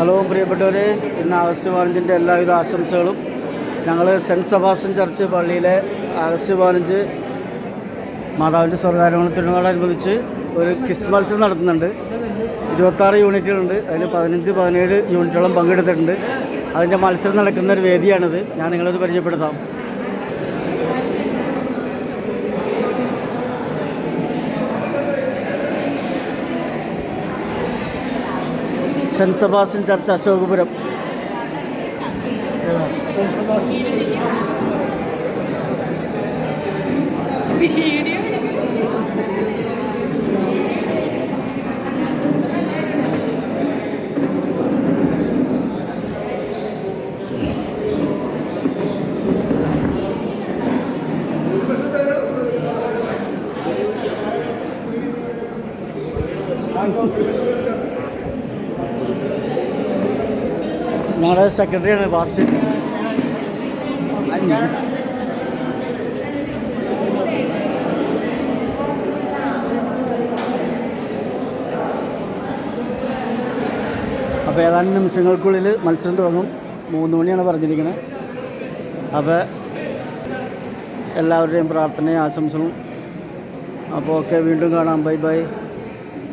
Hello പ്രിയപ്പെട്ടവരെ, ഇന്ന് August 15 എല്ലാവിധ ആശംസകളും. ഞങ്ങൾ സെൻറ്റ് സെബാസ്റ്റ്യൻ ചർച്ച് പള്ളിയിലെ ആഗസ്റ്റ് 15 മാതാവിൻ്റെ സ്വർഗ്ഗാരോഹണത്തിനോടനുബന്ധിച്ച് ഒരു ക്വിസ് മത്സരം നടത്തുന്നുണ്ട്. 26 യൂണിറ്റുകളുണ്ട്. അതിൽ 15-17 യൂണിറ്റോളം പങ്കെടുത്തിട്ടുണ്ട്. അതിൻ്റെ മത്സരം നടക്കുന്നൊരു വേദിയാണിത്. ഞാൻ നിങ്ങളത് പരിചയപ്പെടുത്താം. Saint Sebastian church, Ashokapuram. ഞങ്ങളുടെ സെക്രട്ടറിയാണ് ഫാസ്റ്റ്. അപ്പോൾ ഏതാനും നിമിഷങ്ങൾക്കുള്ളിൽ മത്സരം തുടങ്ങും. 3 മണിയാണ് പറഞ്ഞിരിക്കുന്നത്. അപ്പോൾ എല്ലാവരുടെയും പ്രാർത്ഥനയും ആശംസകളും. അപ്പോൾ ഓക്കെ, വീണ്ടും കാണാം. Bye bye.